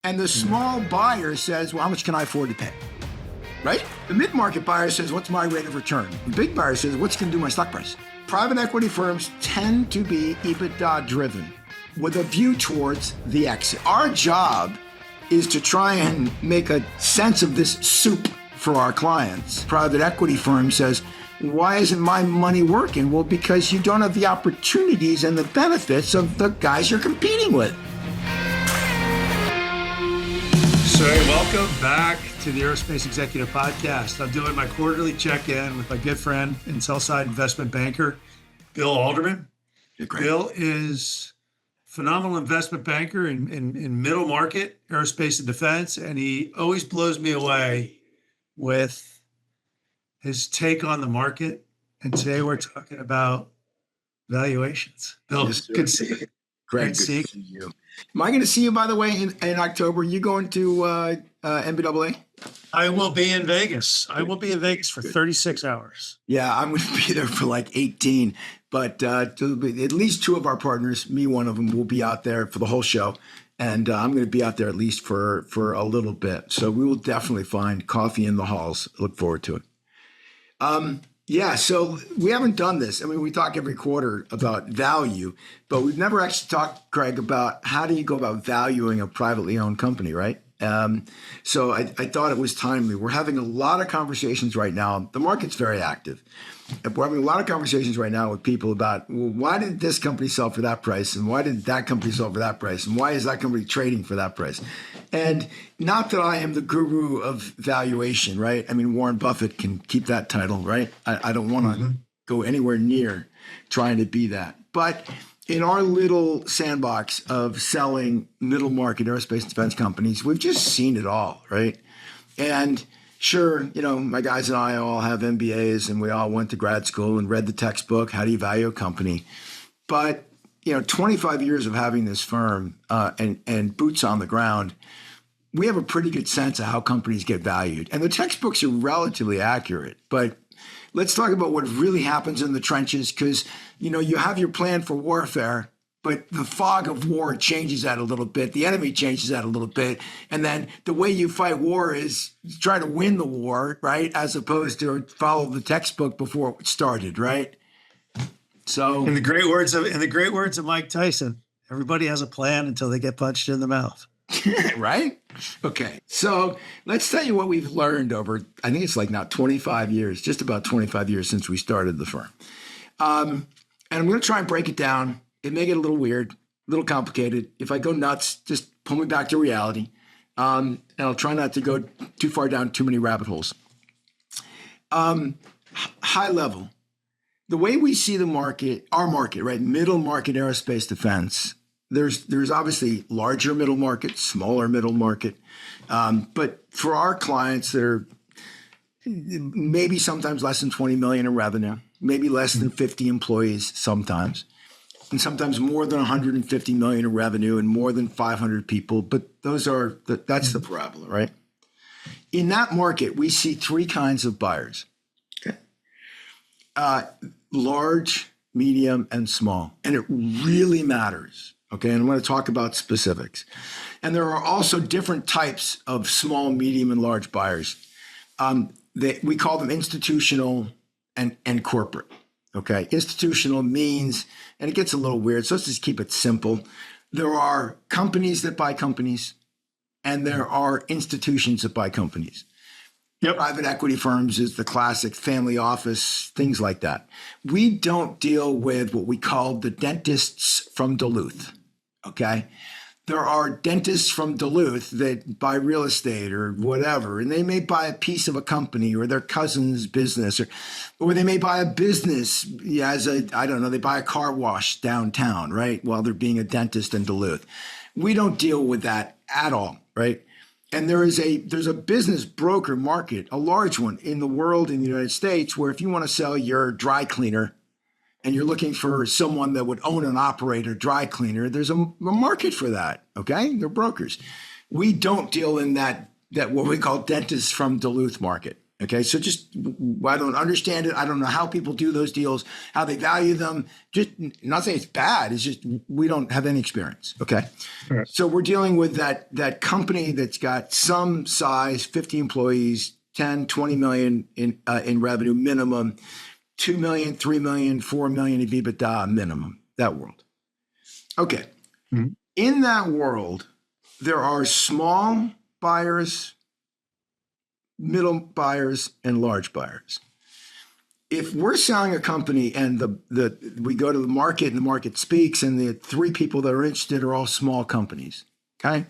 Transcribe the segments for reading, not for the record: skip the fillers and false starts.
And the small buyer says, well, how much can I afford to pay? Right? The mid-market buyer says, what's my rate of return? The big buyer says, what's going to do my stock price? Private equity firms tend to be EBITDA driven with a view towards the exit. Our job is to try and make a sense of this soup for our clients. Private equity firm says, why isn't my money working? Well, because you don't have the opportunities and the benefits of the guys you're competing with. So, hey, welcome back to the Aerospace Executive Podcast. I'm doing my quarterly check-in with my good friend and sell-side investment banker, Bill Alderman. Bill is a phenomenal investment banker in middle market, aerospace and defense, and he always blows me away with his take on the market. And today we're talking about valuations. Bill, Yes, good to see you. Great to see you. Am I going to see you, by the way, in October? You going to NBAA? I will be in Vegas. I will be in Vegas for 36 hours. Yeah, I'm going to be there for like 18. But at least two of our partners, me, one of them, will be out there for the whole show. And I'm going to be out there at least for a little bit. So we will definitely find coffee in the halls. Look forward to it. Yeah, so we haven't done this. I mean, we talk every quarter about value, but we've never actually talked, Craig, about how do you go about valuing a privately owned company, right? So I thought it was timely. We're having a lot of conversations right now. The market's very active. We're having a lot of conversations right now with people about, well, why did this company sell for that price? And why did that company sell for that price? And why is that company trading for that price? And not that I am the guru of valuation, right? I mean, Warren Buffett can keep that title, right? I don't want to go anywhere near trying to be that. But in our little sandbox of selling middle market aerospace and defense companies, we've just seen it all, right? And sure, you know, my guys and I all have MBAs and we all went to grad school and read the textbook, How Do You Value a Company? But, you know, 25 years of having this firm and boots on the ground, we have a pretty good sense of how companies get valued. And the textbooks are relatively accurate, but let's talk about what really happens in the trenches because, you know, you have your plan for warfare, but the fog of war changes that a little bit. The enemy changes that a little bit. And then the way you fight war is try to win the war, right? As opposed to follow the textbook before it started, right? So in the great words of Mike Tyson, everybody has a plan until they get punched in the mouth. Right? Okay. So let's tell you what we've learned over, I think it's like now 25 years, just about 25 years since we started the firm. And I'm going to try and break it down and make it a little weird, a little complicated. If I go nuts, just pull me back to reality. And I'll try not to go too far down too many rabbit holes. High level, the way we see the market, our market, right? Middle market aerospace defense. There's obviously larger middle market, smaller middle market. But for our clients, they're maybe sometimes less than 20 million in revenue, maybe less than 50 employees sometimes, and sometimes more than 150 million in revenue and more than 500 people. But that's the parabola, right? In that market, we see three kinds of buyers. Okay. Large, medium, and small. And it really matters. Okay, and I'm going to talk about specifics. And there are also different types of small, medium, and large buyers. We call them institutional and corporate. Okay, institutional means, and it gets a little weird, so let's just keep it simple. There are companies that buy companies, and there are institutions that buy companies. Yep. Private equity firms is the classic family office, things like that. We don't deal with what we call the dentists from Duluth. Okay. There are dentists from Duluth that buy real estate or whatever, and they may buy a piece of a company or their cousin's business, or they may buy a business they buy a car wash downtown, right? While they're being a dentist in Duluth. We don't deal with that at all, right? And there's a business broker market, a large one in the world, in the United States, where if you want to sell your dry cleaner and you're looking for someone that would own and operate a dry cleaner, there's a market for that, okay? They're brokers. We don't deal in that what we call dentists from Duluth market. Okay, so just I don't understand it. I don't know how people do those deals, how they value them. Just not saying it's bad. It's just we don't have any experience. Okay, Right. so we're dealing with that company that's got some size, 50 employees, 10, 20 million in revenue minimum, 2 million, 3 million, 4 million in EBITDA minimum. That world. Okay, in that world, there are small buyers, middle buyers, and large buyers. If we're selling a company and we go to the market and the market speaks and the three people that are interested are all small companies, okay?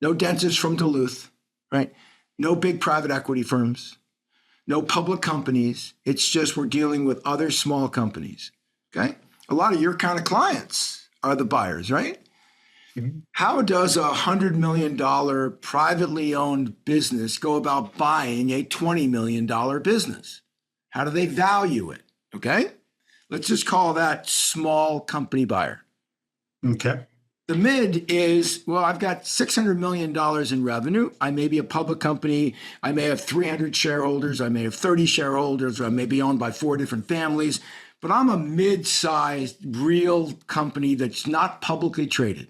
No dentists from Duluth, right? No big private equity firms, no public companies. It's just we're dealing with other small companies, okay? A lot of your kind of clients are the buyers, right? How does $100 million privately owned business go about buying a $20 million business? How do they value it? Okay. Let's just call that small company buyer. Okay. The mid is, well, I've got $600 million in revenue. I may be a public company. I may have 300 shareholders. I may have 30 shareholders. Or I may be owned by 4 different families. But I'm a mid-sized real company that's not publicly traded.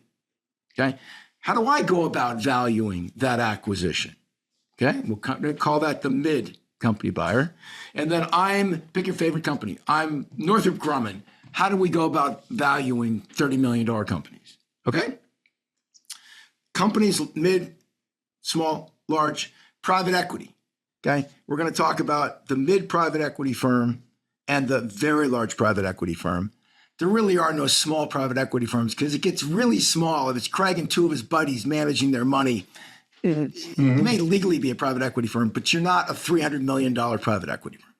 Okay. How do I go about valuing that acquisition? Okay. We'll call that the mid company buyer. And then pick your favorite company. I'm Northrop Grumman. How do we go about valuing $30 million companies? Okay. Companies, mid, small, large, private equity. Okay. We're going to talk about the mid private equity firm and the very large private equity firm. There really are no small private equity firms because it gets really small. If it's Craig and 2 of his buddies managing their money, you may legally be a private equity firm, but you're not a $300 million private equity firm.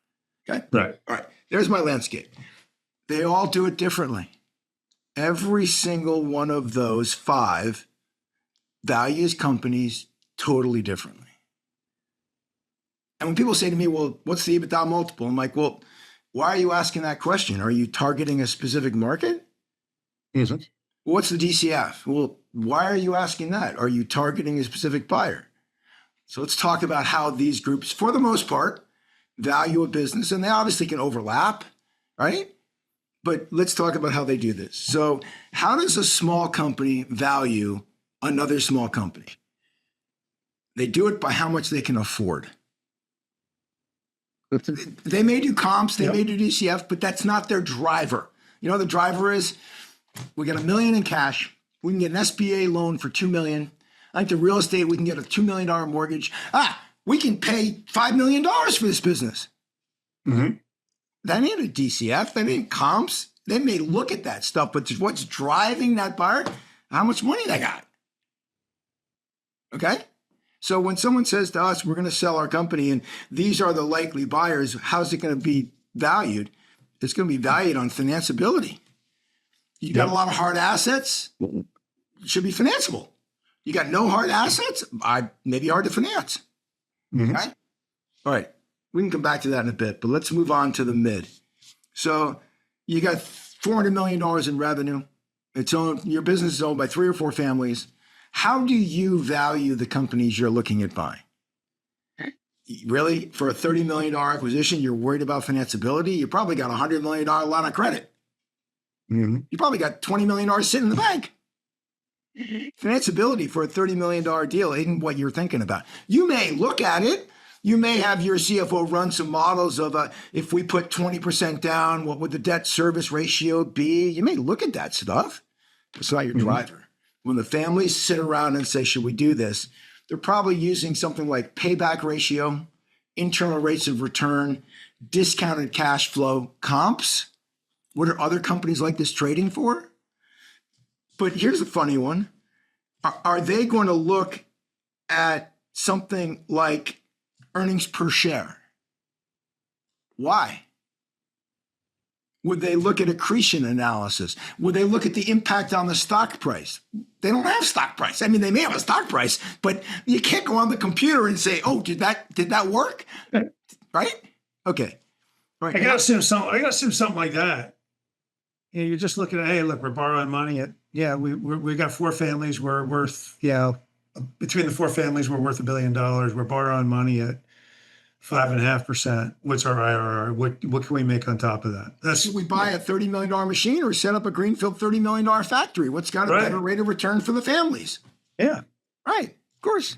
Okay? Right. All right. There's my landscape. They all do it differently. Every single one of those 5 values companies totally differently. And when people say to me, well, what's the EBITDA multiple? I'm like, well, why are you asking that question? Are you targeting a specific market? What's the DCF? Well, why are you asking that? Are you targeting a specific buyer? So let's talk about how these groups, for the most part, value a business, and they obviously can overlap, right? But let's talk about how they do this. So how does a small company value another small company? They do it by how much they can afford. They may do comps, they may do DCF, but that's not their driver. You know, the driver is, we get $1 million in cash. We can get an SBA loan for $2 million. I think the real estate, we can get a $2 million mortgage. We can pay $5 million for this business. That ain't a DCF. That ain't comps. They may look at that stuff, but what's driving that buyer? How much money they got. Okay? So when someone says to us, we're going to sell our company and these are the likely buyers, how's it going to be valued? It's going to be valued on financeability. You got a lot of hard assets, it should be financeable. You got no hard assets, maybe hard to finance. Okay? All right. We can come back to that in a bit, but let's move on to the mid. So you got $400 million in revenue. Your business is owned by 3 or 4 families. How do you value the companies you're looking at buying? Really? For a $30 million acquisition, you're worried about financeability? You probably got a $100 million line of credit. You probably got $20 million sitting in the bank. Financeability for a $30 million deal isn't what you're thinking about. You may look at it. You may have your CFO run some models of if we put 20% down, what would the debt service ratio be? You may look at that stuff. It's not your driver. When the families sit around and say, should we do this? They're probably using something like payback ratio, internal rates of return, discounted cash flow, comps. What are other companies like this trading for? But here's a funny one. Are they going to look at something like earnings per share? Why? Would they look at accretion analysis? Would they look at the impact on the stock price? They don't have stock price. I mean, they may have a stock price, but you can't go on the computer and say, "Oh, did that work?" Right? Okay. All right. I gotta assume something like that. You know, you're just looking at, hey, look, we're borrowing money at, we got 4 families. We're worth, between the 4 families, we're worth $1 billion. We're borrowing money at 5.5%. What's our IRR? What can we make on top of that? Should we buy a $30 million machine or set up a greenfield $30 million factory? What's got a better rate of return for the families? Yeah. Right. Of course.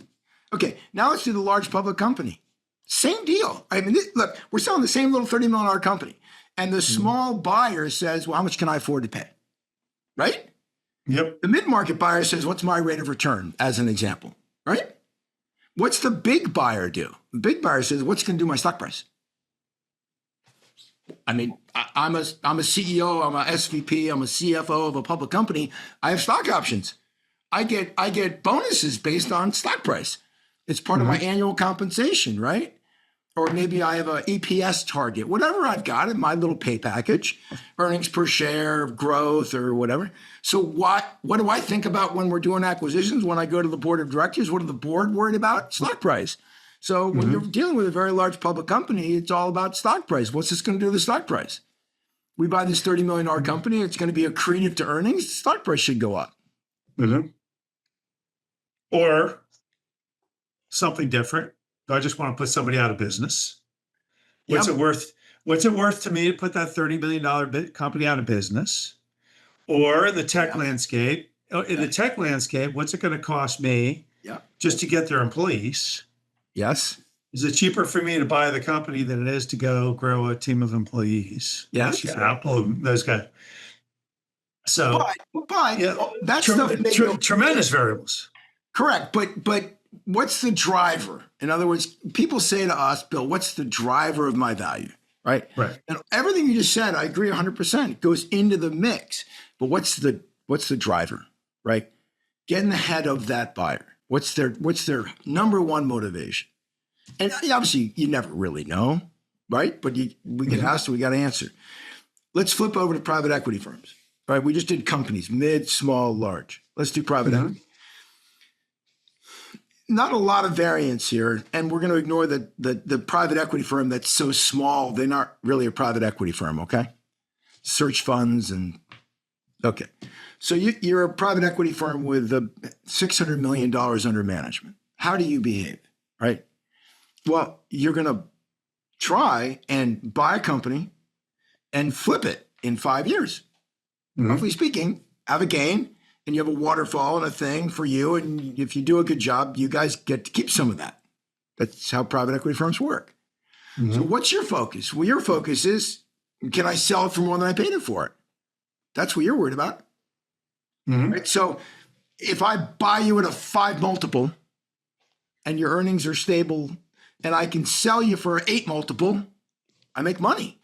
Okay. Now let's do the large public company. Same deal. I mean, look, we're selling the same little $30 million company. And the small buyer says, well, how much can I afford to pay? Right? Yep. The mid-market buyer says, what's my rate of return, as an example? Right? What's the big buyer do? The big buyer says, what's going to do my stock price? I mean, I'm a CEO, I'm a SVP, I'm a CFO of a public company. I have stock options. I get bonuses based on stock price. It's part of my annual compensation, right? Or maybe I have an EPS target, whatever I've got in my little pay package, earnings per share, growth, or whatever. So what do I think about when we're doing acquisitions? When I go to the board of directors, what are the board worried about? Stock price. So when you're dealing with a very large public company, it's all about stock price. What's this going to do to the stock price? We buy this $30 million company, it's going to be accretive to earnings. The stock price should go up. Or something different. Do I just want to put somebody out of business? What's it worth? What's it worth to me to put that $30 million company out of business? Or the tech landscape. In the tech landscape, what's it going to cost me just to get their employees? Yes. Is it cheaper for me to buy the company than it is to go grow a team of employees? Yes. Apple, those guys. So, but that's tremendous variables. Correct. But what's the driver? In other words, people say to us, Bill, what's the driver of my value? Right. And everything you just said, I agree 100%, goes into the mix. But what's the driver? Right. Getting ahead of that buyer. What's their number one motivation? And obviously, you never really know, right? But we get asked, so we got to answer. Let's flip over to private equity firms. Right. We just did companies, mid, small, large. Let's do private equity. Not a lot of variance here, and we're going to ignore the private equity firm that's so small. They're not really a private equity firm, okay? Search funds okay. So you're a private equity firm with $600 million under management. How do you behave, right? Well, you're going to try and buy a company and flip it in 5 years. Roughly speaking, have a gain, and you have a waterfall and a thing for you. And if you do a good job, you guys get to keep some of that. That's how private equity firms work. So what's your focus? Well, your focus is, can I sell it for more than I paid it for it? That's what you're worried about. Right? So if I buy you at a 5 multiple and your earnings are stable and I can sell you for an 8 multiple, I make money.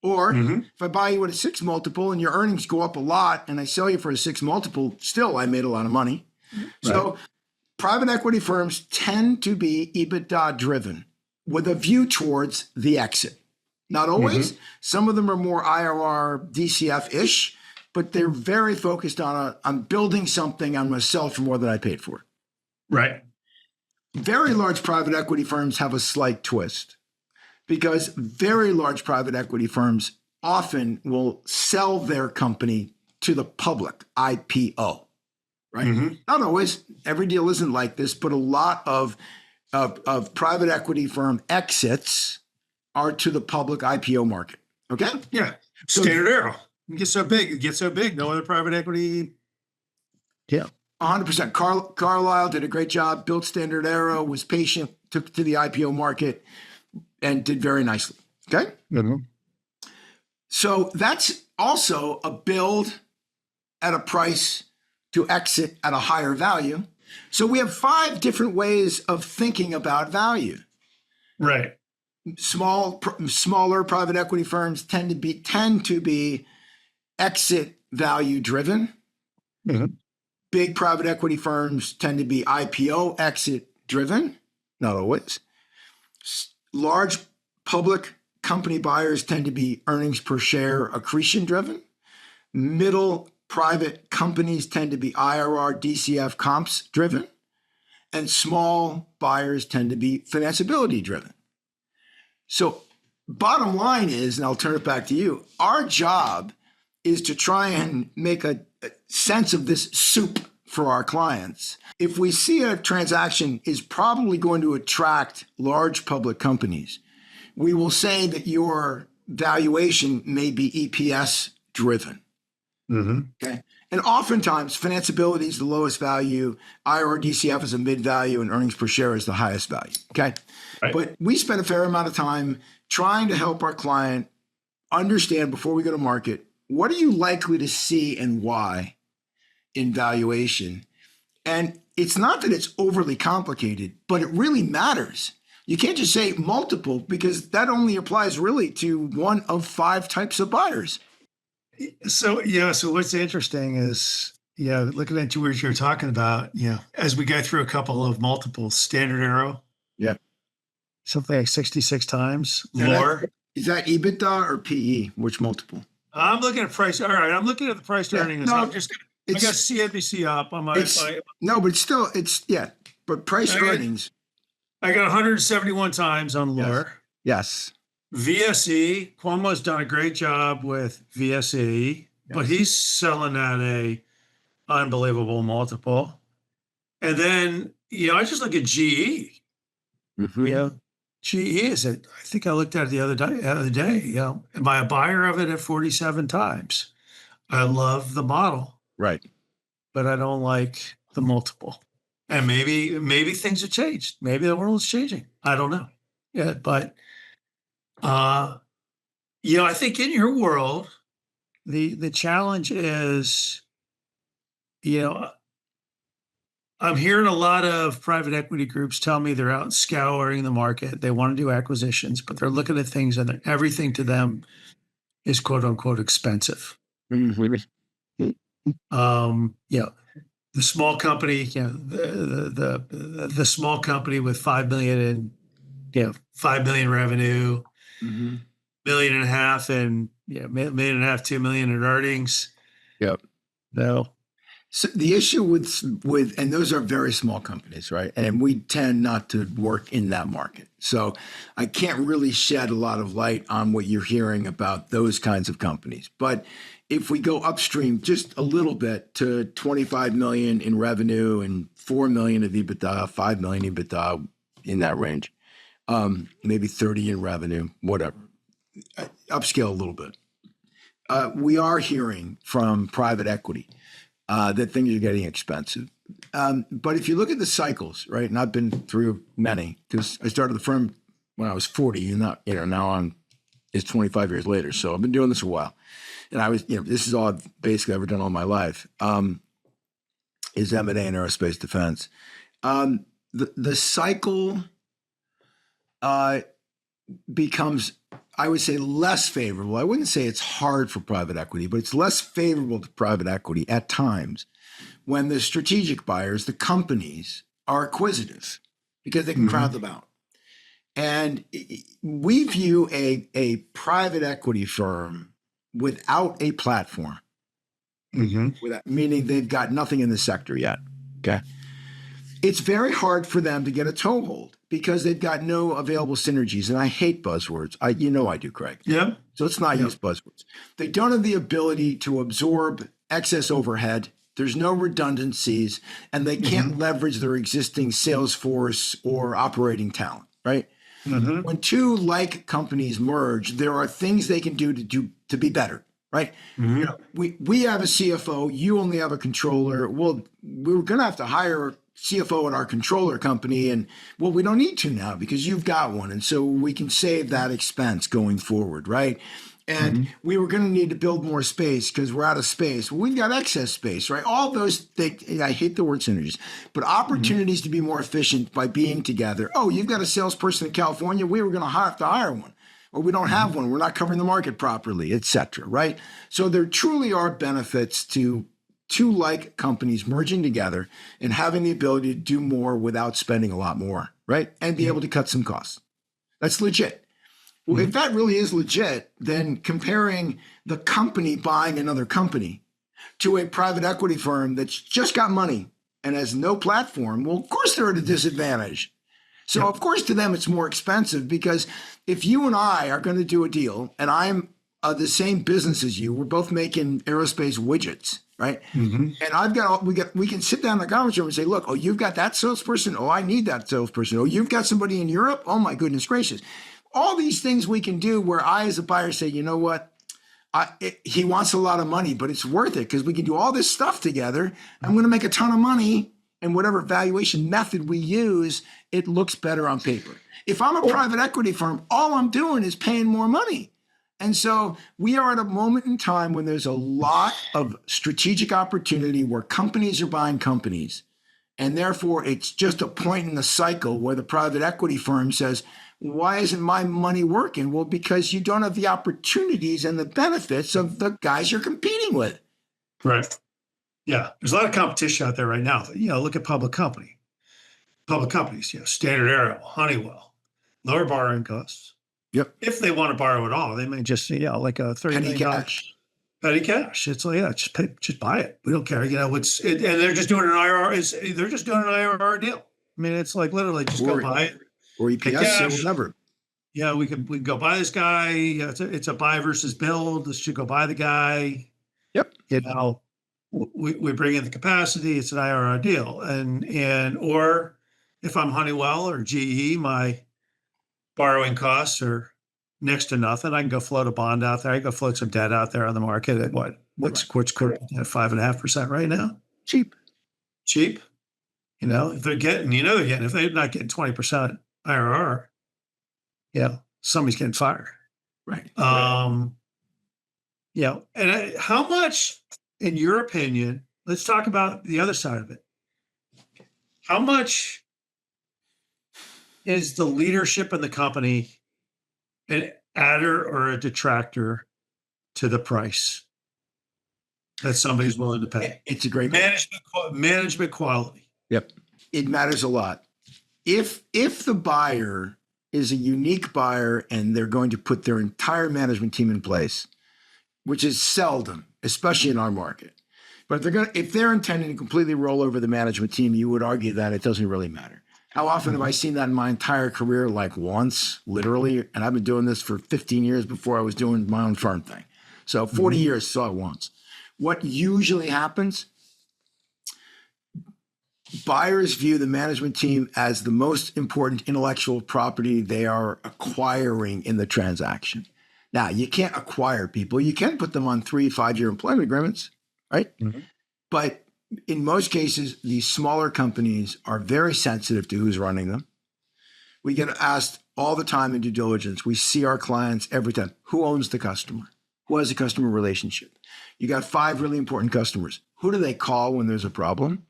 Or if I buy you at a 6 multiple and your earnings go up a lot and I sell you for a 6 multiple, still I made a lot of money. So private equity firms tend to be EBITDA driven with a view towards the exit. Not always. Some of them are more IRR, DCF-ish, but they're very focused on building something I'm going to sell for more than I paid for it. Right. Very large private equity firms have a slight twist, because very large private equity firms often will sell their company to the public, IPO, right? Not always. Every deal isn't like this, but a lot of private equity firm exits are to the public IPO market, okay? Yeah. Standard Aero. It gets so big, no other private equity. Yeah. 100%. Carlisle did a great job, built Standard Aero, was patient, took it to the IPO market, and did very nicely. Okay. So that's also a build at a price to exit at a higher value. So we have 5 different ways of thinking about value. Right. Smaller private equity firms tend to be exit value driven. Big private equity firms tend to be IPO exit driven. Not always. Large public company buyers tend to be earnings per share accretion driven. Middle private companies tend to be IRR, DCF comps driven. And small buyers tend to be financeability driven. So bottom line is, and I'll turn it back to you, our job is to try and make a sense of this soup for our clients. If we see a transaction is probably going to attract large public companies, we will say that your valuation may be EPS driven. Okay. And oftentimes, financeability is the lowest value, IRR DCF is a mid value, and earnings per share is the highest value. Okay. Right. But we spend a fair amount of time trying to help our client understand before we go to market, what are you likely to see and why in valuation? And it's not that it's overly complicated, but it really matters. You can't just say multiple because that only applies really to one of 5 types of buyers. So what's interesting is, looking at what you're talking about, as we go through a couple of multiples, Standard Arrow, Yeah. something like 66 times, more. Is that EBITDA or PE? Which multiple? I'm looking at price. All right, I'm looking at the price to earnings. No, I got CNBC up on my. No, but still, but price earnings. I got 171 times on Lure. Yes. VSE, Cuomo's done a great job with VSE, but he's selling at a unbelievable multiple. And then, I just look at GE. Mm-hmm. GE is I think I looked at it the other day. Am I a buyer of it at 47 times? I love the model. Right. But I don't like the multiple. And maybe things have changed. Maybe the world is changing. I don't know. Yeah, but I think in your world, the challenge is, I'm hearing a lot of private equity groups tell me they're out scouring the market. They want to do acquisitions, but they're looking at things and everything to them is quote unquote expensive. Mm-hmm. The small company, the small company with $5 million in, $5 million revenue, Mm-hmm. $1.5 million and $1.5 million, $2 million in earnings. Yep. No. So the issue with and those are very small companies, right? And we tend not to work in that market. So I can't really shed a lot of light on what you're hearing about those kinds of companies. But if we go upstream just a little bit to 25 million in revenue and 4 million of EBITDA, 5 million EBITDA in that range, maybe 30 in revenue, whatever, upscale a little bit. We are hearing from private equity that things are getting expensive. But if you look at the cycles, right, and I've been through many because I started the firm when I was 40 and now it's 25 years later. So I've been doing this a while. And I was, this is all I've basically ever done all my life, is M&A and aerospace defense. The cycle becomes, I would say, less favorable. I wouldn't say it's hard for private equity, but it's less favorable to private equity at times when the strategic buyers, the companies, are acquisitive because they can crowd them out. And we view a private equity firm without a platform, meaning they've got nothing in the sector yet. Okay. It's very hard for them to get a toehold because they've got no available synergies. And I hate buzzwords. I do, Craig. Yeah. So let's not use buzzwords. They don't have the ability to absorb excess overhead. There's no redundancies, and they can't leverage their existing sales force or operating talent, right? When two like companies merge, there are things they can do to be better, right? We have a CFO, you only have a controller. Well, we're going to have to hire a CFO at our controller company, and well, we don't need to now because you've got one, and so we can save that expense going forward, right? And we were going to need to build more space because we're out of space. Well, we've got excess space, right? All those things, I hate the word synergies, but opportunities to be more efficient by being together. Oh, you've got a salesperson in California. We were going to have to hire one, or we don't have one. We're not covering the market properly, et cetera, right? So there truly are benefits to two like companies merging together and having the ability to do more without spending a lot more, right? And be able to cut some costs. That's legit. Well, if that really is legit, then comparing the company buying another company to a private equity firm that's just got money and has no platform, well, of course they're at a disadvantage. So, of course, to them, it's more expensive because if you and I are going to do a deal and I'm the same business as you. We're both making aerospace widgets, right? And we can sit down in the conference room and say, look, oh, you've got that salesperson. Oh, I need that salesperson. Oh, you've got somebody in Europe. Oh, my goodness gracious. All these things we can do where I, as a buyer, say, you know what? He wants a lot of money, but it's worth it because we can do all this stuff together. I'm going to make a ton of money. And whatever valuation method we use, it looks better on paper. If I'm a private equity firm, all I'm doing is paying more money. And so we are at a moment in time when there's a lot of strategic opportunity where companies are buying companies. And therefore, it's just a point in the cycle where the private equity firm says, why isn't my money working? Well, because you don't have the opportunities and the benefits of the guys you're competing with. Right. Yeah. There's a lot of competition out there right now. Look at public companies, Standard Aero, Honeywell, lower borrowing costs. Yep. If they want to borrow at all, they may just, like a $30 Petty million cash. Petty cash. It's like, just buy it. We don't care. And they're just doing an IRR. They're just doing an IRR deal. I mean, it's like literally just go buy it. Or EPS, or whatever. Yeah, we can go buy this guy. It's a buy versus build. Let's just go buy the guy. Yep. We bring in the capacity. It's an IRR deal. Or if I'm Honeywell or GE, my borrowing costs are next to nothing. I can go float a bond out there. I can go float some debt out there on the market at what's 5.5% right now. Cheap. If they're getting, if they're not getting 20% IRR, somebody's getting fired. Right. And how much, in your opinion, let's talk about the other side of it. How much is the leadership in the company an adder or a detractor to the price that somebody's willing to pay? It's a great management quality. Yep. It matters a lot. If the buyer is a unique buyer and they're going to put their entire management team in place, which is seldom, especially in our market. But if they're intending to completely roll over the management team, you would argue that it doesn't really matter. How often have I seen that in my entire career? Like once, literally. And I've been doing this for 15 years before I was doing my own firm thing. So 40 years, saw it once. What usually happens, buyers view the management team as the most important intellectual property they are acquiring in the transaction. Now, you can't acquire people. You can put them on 3-5-year employment agreements, right? But in most cases, these smaller companies are very sensitive to who's running them. We get asked all the time in due diligence. We see our clients every time. Who owns the customer? Who has a customer relationship? You got 5 really important customers. Who do they call when there's a problem?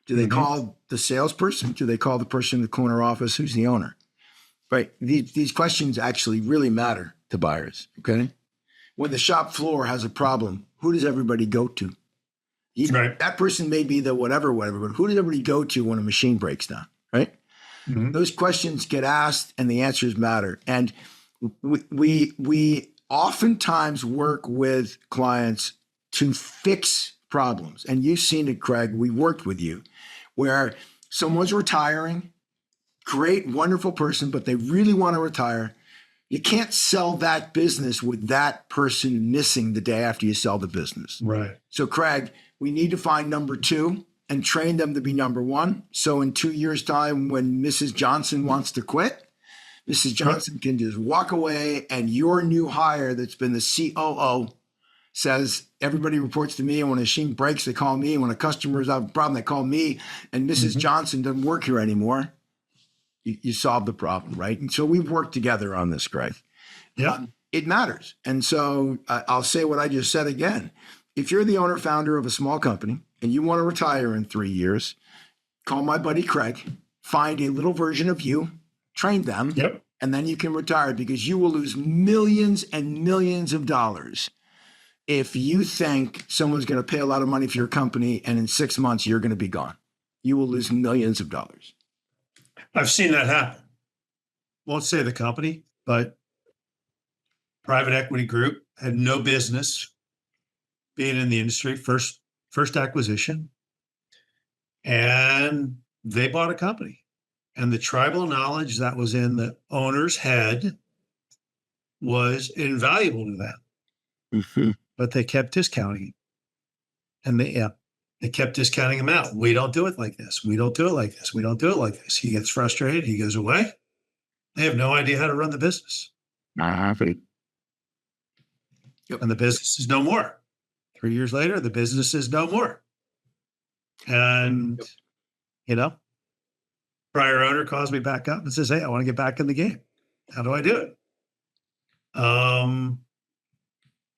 Do they call the salesperson? Do they call the person in the corner office who's the owner? Right. These questions actually really matter to buyers. Okay. When the shop floor has a problem, who does everybody go to? That person may be the whatever, but who does everybody go to when a machine breaks down? Right. Those questions get asked and the answers matter. And we oftentimes work with clients to fix problems. And you've seen it, Craig. We worked with you where someone's retiring, great, wonderful person, but they really want to retire. You can't sell that business with that person missing the day after you sell the business. Right. So, Craig, we need to find number 2 and train them to be number 1. So in 2 years' time, when Mrs. Johnson wants to quit, Mrs. Johnson can just walk away and your new hire that's been the COO says, everybody reports to me, and when a machine breaks, they call me. And when a customer's have a problem, they call me. And Mrs. Johnson doesn't work here anymore. You solve the problem, right? And so we've worked together on this, Greg. Yeah. It matters. And so I'll say what I just said again. If you're the owner founder of a small company and you want to retire in 3 years, call my buddy Craig, find a little version of you, train them, and then you can retire, because you will lose millions and millions of dollars if you think someone's going to pay a lot of money for your company and in 6 months you're going to be gone. You will lose millions of dollars. I've seen that happen. Won't say the company, but private equity group had no business being in the industry, first acquisition, and they bought a company. And the tribal knowledge that was in the owner's head was invaluable to them. Mhm. but they kept discounting. And they kept discounting him out. We don't do it like this. We don't do it like this. We don't do it like this. He gets frustrated. He goes away. They have no idea how to run the business. Not happy. And the business is no more. 3 years later, the business is no more. And, prior owner calls me back up and says, "Hey, I want to get back in the game. How do I do it?"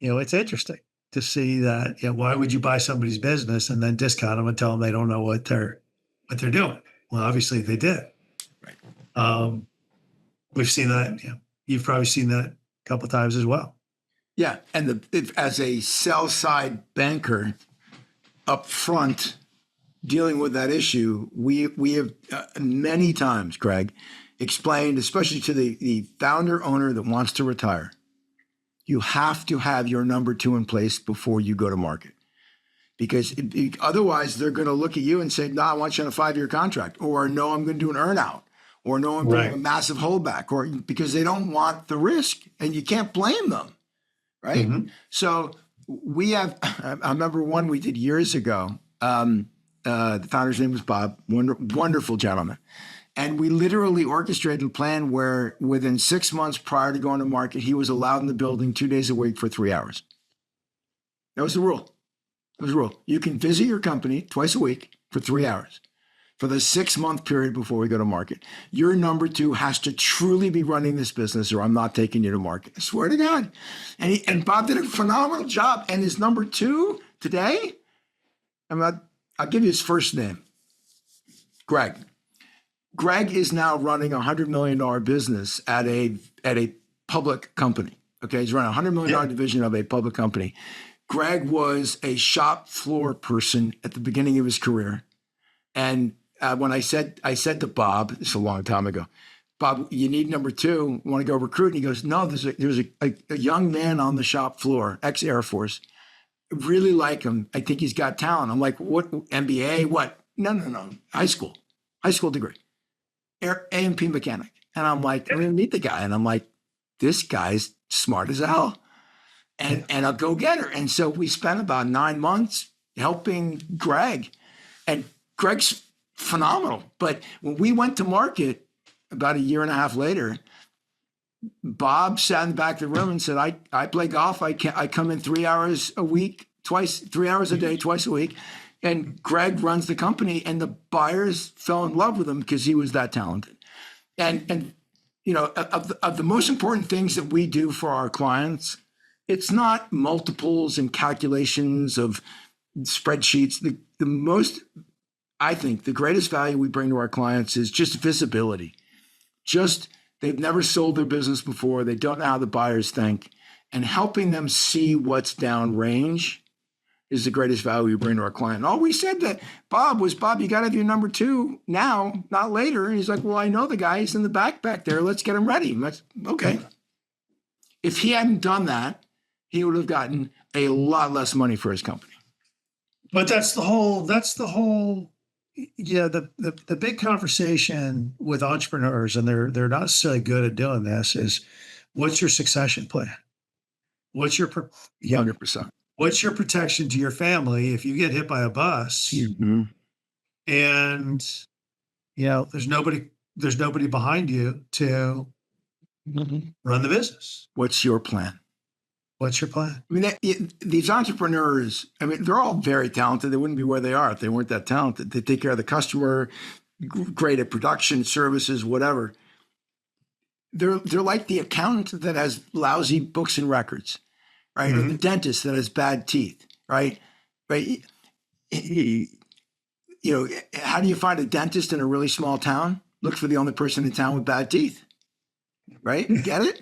It's interesting to see that. Why would you buy somebody's business and then discount them and tell them they don't know what they're doing? Well, obviously they did. Right. We've seen that. You've probably seen that a couple of times as well. Yeah, and as a sell side banker up front dealing with that issue, we have many times, Greg, explained, especially to the founder owner that wants to retire, you have to have your number two in place before you go to market. Because otherwise they're going to look at you and say, "No, I want you on a 5-year contract," or "No, I'm going to do an earnout," or "No, I'm doing a massive holdback," or because they don't want the risk, and you can't blame them. Right. Mm-hmm. So we have, I remember one we did years ago. The founder's name was Bob, wonderful gentleman. And we literally orchestrated a plan where within 6 months prior to going to market, he was allowed in the building 2 days a week for 3 hours. That was the rule. It was the rule. You can visit your company twice a week for 3 hours. For the 6-month period before we go to market, your number two has to truly be running this business, or I'm not taking you to market. I swear to God. And Bob did a phenomenal job. And his number two today, I'll give you his first name, Greg. Greg is now running a $100 million business at a public company. Okay, he's running a $100 million division of a public company. Greg was a shop floor person at the beginning of his career, and when I said to Bob, this is a long time ago, "Bob, you need number two. Want to go recruit?" And he goes, "No, there's a young man on the shop floor, ex-Air Force. Really like him. I think he's got talent." I'm like, "What, MBA? What?" No. High school degree, A&P mechanic. And I'm like, "I'm going to meet the guy." And I'm like, "This guy's smart as hell. And I'll go get her." And so we spent about 9 months helping Greg. And Greg's phenomenal. But when we went to market about a year and a half later, Bob sat in the back of the room and said, I play golf. I come in 3 hours a week, 3 hours a day, twice a week. And Greg runs the company, and the buyers fell in love with him because he was that talented. And of the most important things that we do for our clients, it's not multiples and calculations of spreadsheets. The most, I think, the greatest value we bring to our clients is just visibility. They've never sold their business before. They don't know how the buyers think. And helping them see what's downrange is the greatest value we bring to our client. And all we said to Bob was, "Bob, you got to have your number two now, not later." And he's like, "Well, I know the guy. He's in the back there. Let's get him ready." That's okay. If he hadn't done that, he would have gotten a lot less money for his company. But that's the whole, the big conversation with entrepreneurs, and they're not so good at doing this, is what's your succession plan? What's your 100%. What's your protection to your family if you get hit by a bus? Mm-hmm. And there's nobody behind you to run the business. What's your plan? What's your plan? I mean, these entrepreneurs, they're all very talented. They wouldn't be where they are if they weren't that talented. They take care of the customer, great at production, services, whatever. They're like the accountant that has lousy books and records, right? Mm-hmm. Or the dentist that has bad teeth, right? Right? How do you find a dentist in a really small town? Look for the only person in town with bad teeth, right? Get it?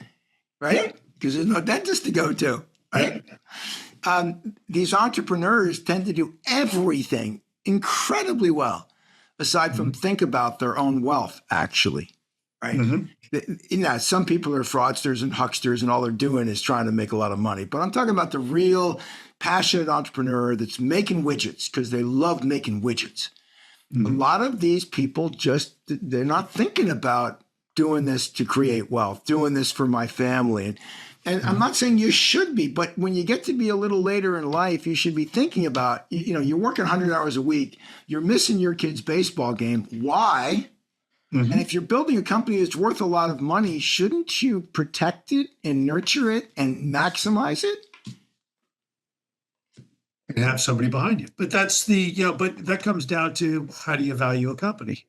Right? Because there's no dentist to go to, right? These entrepreneurs tend to do everything incredibly well, aside from think about their own wealth, actually, right? Mm-hmm. Some people are fraudsters and hucksters, and all they're doing is trying to make a lot of money. But I'm talking about the real passionate entrepreneur that's making widgets because they love making widgets. Mm-hmm. A lot of these people they're not thinking about doing this to create wealth, doing this for my family. And And I'm not saying you should be, but when you get to be a little later in life, you should be thinking about, you're working 100 hours a week, you're missing your kid's baseball game. Why? And if you're building a company that's worth a lot of money, shouldn't you protect it and nurture it and maximize it? And have somebody behind you. But that's but that comes down to, how do you value a company?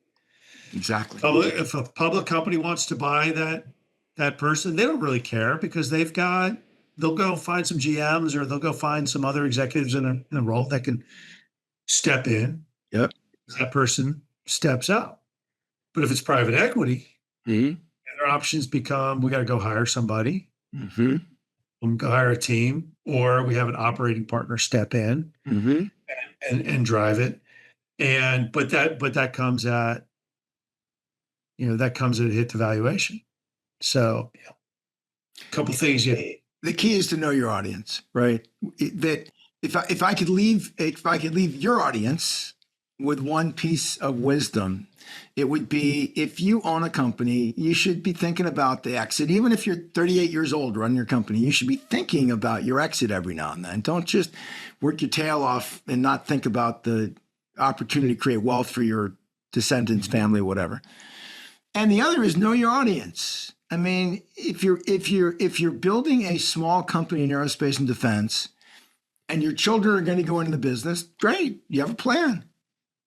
Exactly. If a public company wants to buy that person, they don't really care, because they'll go find some GMs, or they'll go find some other executives in a role that can step in. Yep. That person steps out. But if it's private equity, and their options become, we got to go hire somebody, we'll go hire a team, or we have an operating partner step in and drive it. But that comes at, a hit to valuation. So, a couple things. The key is to know your audience, right? That if I could leave your audience with one piece of wisdom, it would be, if you own a company, you should be thinking about the exit. Even if you're 38 years old running your company, you should be thinking about your exit every now and then. Don't just work your tail off and not think about the opportunity to create wealth for your descendants, family, whatever. And the other is, know your audience. I mean, if you're building a small company in aerospace and defense, and your children are going to go into the business, great, you have a plan.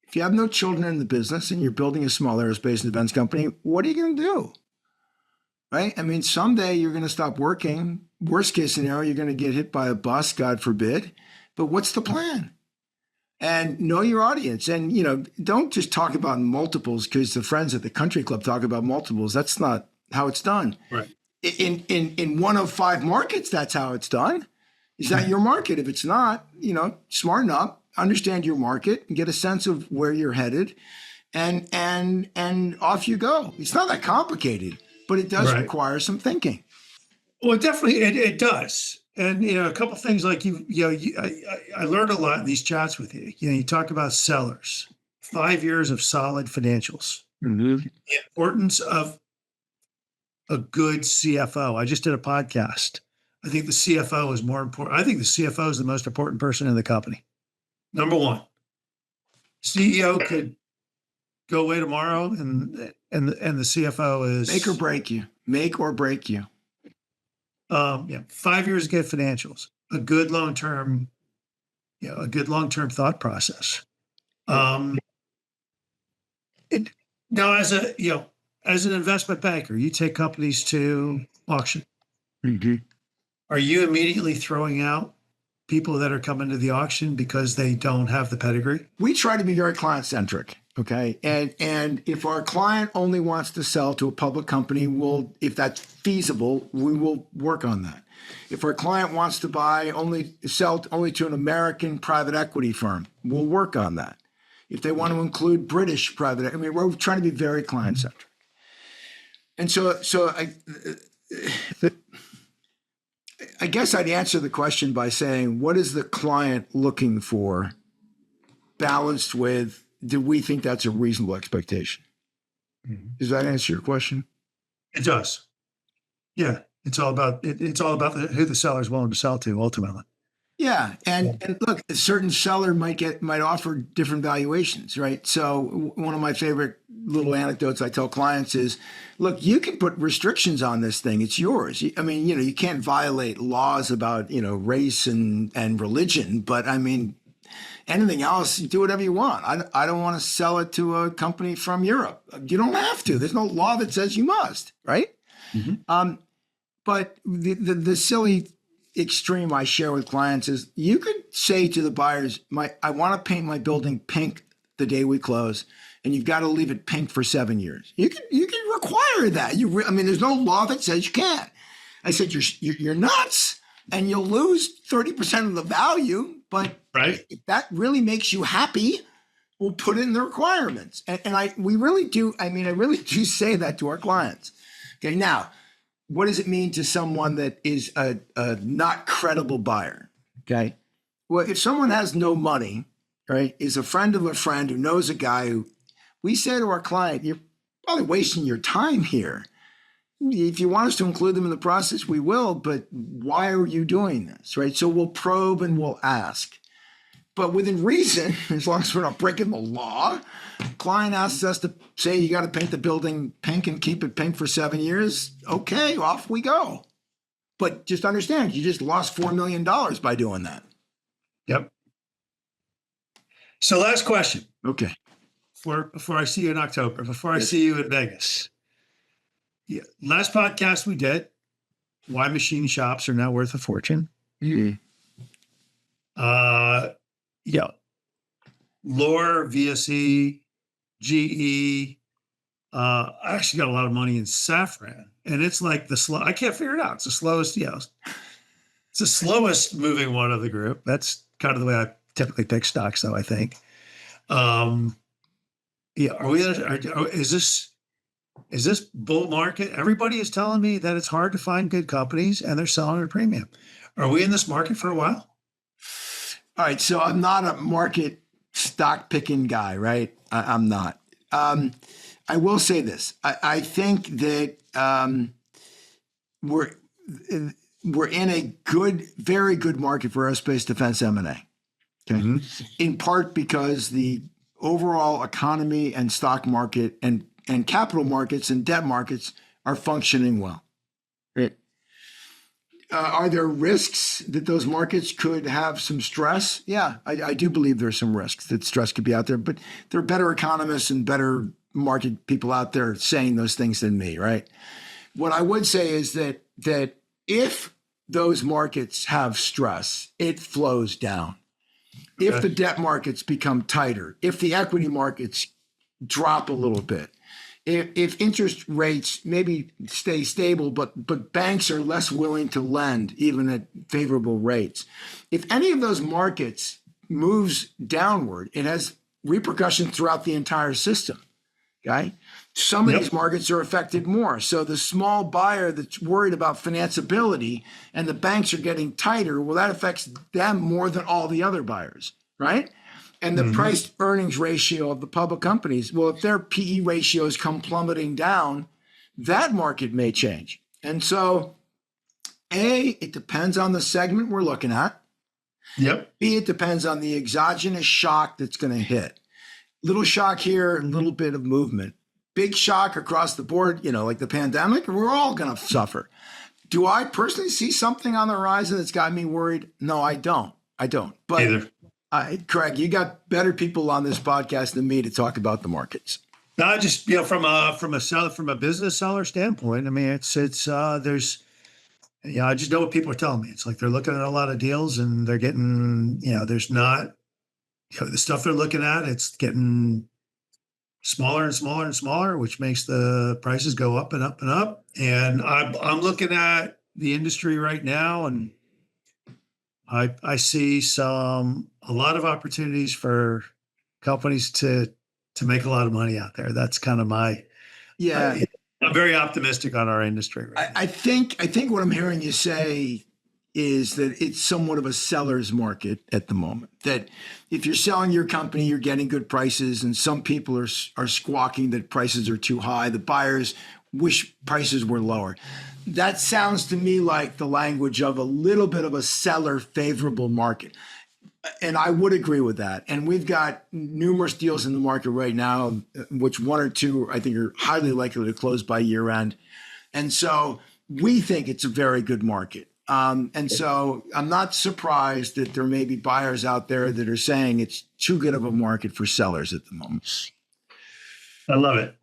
If you have no children in the business and you're building a small aerospace and defense company, what are you going to do? Right? I mean, someday you're going to stop working. Worst case scenario, you're going to get hit by a bus, God forbid. But what's the plan? And know your audience. And, don't just talk about multiples because the friends at the country club talk about multiples. That's not how it's done. Right. In one of 5 markets, that's how it's done. Is that your market? If it's not, smarten up, understand your market, and get a sense of where you're headed, and off you go. It's not that complicated, but it does require some thinking. Well, definitely it does. And a couple of things, like I learned a lot in these chats with you. You talk about sellers, 5 years of solid financials, the importance of a good CFO. I just did a podcast. I think the CFO is more important. I think the CFO is the most important person in the company. Number one, CEO could go away tomorrow, and the CFO is make or break you. 5 years of good financials, a good long-term thought process. Now, as an investment banker, you take companies to auction. Are you immediately throwing out people that are coming to the auction because they don't have the pedigree? We try to be very client-centric, okay? And if our client only wants to sell to a public company, if that's feasible, we will work on that. If our client wants to sell only to an American private equity firm, we'll work on that. If they want to include British private, we're trying to be very client-centric. And so I guess I'd answer the question by saying, what is the client looking for, balanced with, do we think that's a reasonable expectation? Does that answer your question? It does. Yeah. It's all about who the seller is willing to sell to ultimately. Yeah. And look, a certain seller might offer different valuations, right? So one of my favorite little anecdotes I tell clients is, look, you can put restrictions on this thing. It's yours. You can't violate laws about, race and religion, but anything else, do whatever you want. I don't want to sell it to a company from Europe. You don't have to. There's no law that says you must, right? But the silly extreme I share with clients is, you could say to the buyers, I want to paint my building pink the day we close, and you've got to leave it pink for 7 years. You can require that. There's no law that says you can't. I said, you're nuts, and you'll lose 30% of the value. But if that really makes you happy, we'll put it in the requirements. We really do. I really do say that to our clients. Okay, now, what does it mean to someone that is a not credible buyer? Okay, well, if someone has no money, right, is a friend of a friend who knows a guy who, we say to our client, you're probably wasting your time here. if you want us to include them in the process, we will, but why are you doing this, right? So we'll probe and we'll ask. But within reason, as long as we're not breaking the law, client asks us to say you got to paint the building pink and keep it pink for 7 years. Okay, off we go. But just understand, you just lost $4 million by doing that. Yep. So last question. Okay. Before I see you in October, before I see you in Vegas. Yeah. Last podcast we did, why machine shops are now worth a fortune. Mm-hmm. Yeah. Lohr, VSE, GE. I actually got a lot of money in Safran, and it's like I can't figure it out. It's the slowest, it's the slowest moving one of the group. That's kind of the way I typically pick stocks, though, I think. Is this bull market? Everybody is telling me that it's hard to find good companies and they're selling at a premium. Are we in this market for a while? All right. So I'm not a market stock picking guy, right? I'm not. I will say this. I think that we're in a very good market for aerospace defense M&A. Okay. Mm-hmm. In part because the overall economy and stock market and capital markets and debt markets are functioning well. Right. Are there risks that those markets could have some stress? Yeah, I do believe there's some risks that stress could be out there, but there are better economists and better market people out there saying those things than me, right? What I would say is that if those markets have stress, it flows down. Okay. If the debt markets become tighter, if the equity markets drop a little bit, if interest rates maybe stay stable, but banks are less willing to lend even at favorable rates, if any of those markets moves downward, it has repercussions throughout the entire system. Okay, some of these markets are affected more. So the small buyer that's worried about financeability and the banks are getting tighter, well, that affects them more than all the other buyers, right? And the price earnings ratio of the public companies, well, if their PE ratios come plummeting down, that market may change. And so, A, it depends on the segment we're looking at. Yep. B, it depends on the exogenous shock that's going to hit. Little shock here, a little bit of movement. Big shock across the board, like the pandemic, we're all going to suffer. Do I personally see something on the horizon that's got me worried? No, I don't. But either. Craig, you got better people on this podcast than me to talk about the markets. No, just from a business seller standpoint. I mean, it's there's, I just know what people are telling me. It's like they're looking at a lot of deals and they're getting, there's not, the stuff they're looking at, it's getting smaller and smaller and smaller, which makes the prices go up and up and up. And I'm looking at the industry right now, and I see a lot of opportunities for companies to make a lot of money out there. That's kind of my, I'm very optimistic on our industry. Right now. I think what I'm hearing you say is that it's somewhat of a seller's market at the moment. That if you're selling your company, you're getting good prices, and some people are squawking that prices are too high. The buyers wish prices were lower. That sounds to me like the language of a little bit of a seller favorable market. And I would agree with that. And we've got numerous deals in the market right now, which one or two I think are highly likely to close by year end. And so we think it's a very good market. And so I'm not surprised that there may be buyers out there that are saying it's too good of a market for sellers at the moment. I love it.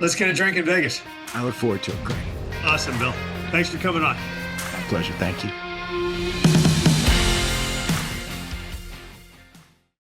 Let's get a drink in Vegas. I look forward to it, Craig. Awesome, Bill. Thanks for coming on. My pleasure. Thank you.